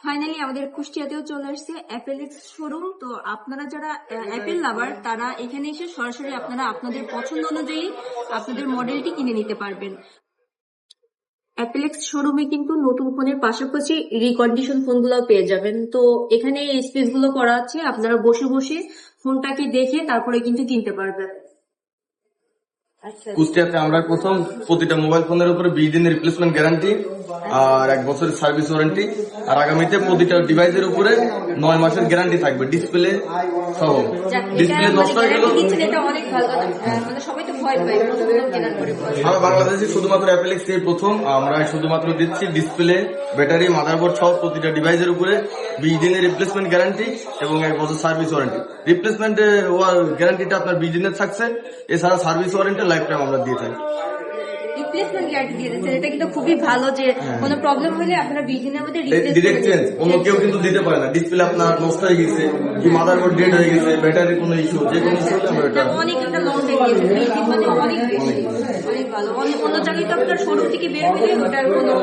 Finally আমাদের কুষ্টিয়াতেও চলে আসছে অ্যাপেলেক্স শোরুম। তো আপনারা যারা অ্যাপেল লাভার তারা এখানে এসে সরাসরি আপনারা আপনাদের পছন্দ অনুযায়ী আপনাদের মডেলটি কিনে নিতে পারবেন। অ্যাপেলেক্স শোরুমে কিন্তু নতুন ফোনের পাশাপাশি রিকন্ডিশন ফোনগুলো পেয়ে যাবেন। তো এখানে এই স্পেস গুলো করা আছে, আপনারা বসে বসে ফোনটাকে দেখে তারপরে কিন্তু কিনতে পারবেন। কুষ্টিয়াতে আমরা প্রথম প্রতিটা মোবাইল ফোনের উপরে 20 দিনের রিপ্লেসমেন্ট গ্যারান্টি আর 1 বছরের সার্ভিস ওয়ারেন্টি, আর আগামীতে প্রতিটা ডিভাইসের উপরে 9 মাসের গ্যারান্টি থাকবে ডিসপ্লে সহ। ডিসপ্লে নষ্ট হয়ে গেল আমরা বাংলাদেশে শুধুমাত্র অ্যাপেলেক্স এই প্রথম আমরা শুধুমাত্র দিচ্ছি ডিসপ্লে, ব্যাটারি, মাদারবোর্ড সহ প্রতিটা ডিভাইসের উপরে 20 দিনের রিপ্লেসমেন্ট গ্যারান্টি এবং 1 বছর সার্ভিস ওয়ারেন্টি। রিপ্লেসমেন্ট গ্যারান্টিটা আপনার 20 দিনের থাকছে, এছাড়া সার্ভিস ওয়ারেন্টি লাইফ টাইম আমরা দিয়ে থাকি। রিপ্লেসমেন্ট গ্যারান্টি দিয়ে দিচ্ছেন, এটা কিন্তু খুবই ভালো যে কোনো প্রবলেম হলে আপনারা 20 দিনের মধ্যে ডিরেক্ট চেঞ্জ অন্য কেউ কিন্তু দিতে পারে না। ডিসপ্লে আপনার নষ্ট হয়ে গেছে, কি মাদারবোর্ড ডেড হয়ে গেছে, ব্যাটারির কোনো ইস্যু, যে কোনো ইস্যু হলে আমরা এটা অনেক একটা লং টাইম দিয়েছে, 20 দিন মানে অনেক বেশি, অনেক ভালো। অন্য জায়গায় তো আপনার শোরুম থেকে বের হলে ওটার কোনো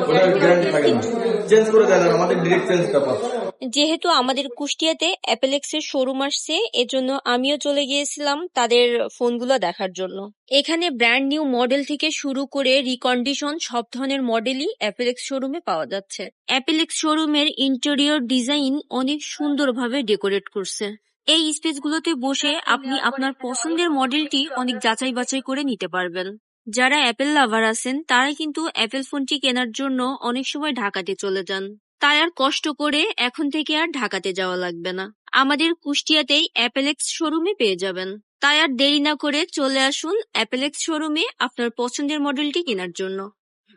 গ্যারান্টি থাকে না, চেঞ্জ করে দেয় না, আমাদের ডিরেক্ট চেঞ্জটা পাচ্ছে। যেহেতু আমাদের কুষ্টিয়াতে অ্যাপেলেক্সের শোরুম আসছে, এজন্য আমিও চলে গিয়েছিলাম তাদের ফোনগুলো দেখার জন্য। এখানে ব্র্যান্ড নিউ মডেল থেকে শুরু করে রিকন্ডিশন সব ধরনের মডেলই অ্যাপেলেক্স শোরুমে পাওয়া যাচ্ছে। অ্যাপেলেক্স শোরুমের ইন্টেরিয়র ডিজাইন অনেক সুন্দরভাবে ডেকোরেট করছে। এই স্পেসগুলোতে বসে আপনি আপনার পছন্দের মডেলটি অনেক যাচাই বাছাই করে নিতে পারবেন। যারা অ্যাপেল লাভার আছেন তারা কিন্তু অ্যাপেল ফোনটি কেনার জন্য অনেক সময় ঢাকাতে চলে যান, তাই আর কষ্ট করে এখন থেকে আর ঢাকাতে যাওয়া লাগবে না, আমাদের কুষ্টিয়াতেই অ্যাপেলেক্স শোরুমে পেয়ে যাবেন। তাই আর দেরি না করে চলে আসুন অ্যাপেলেক্স শোরুমে আপনার পছন্দের মডেলটি কেনার জন্য।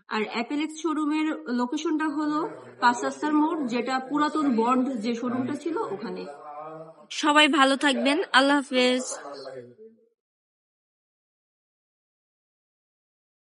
আর অ্যাপেলেক্স শোরুমের লোকেশনটা হলো 5 রাস্তার মোড়, যেটা পুরাতন বন্ড যে শোরুমটা ছিল ওখানে। সবাই ভালো থাকবেন, আল্লাহ হাফেজ।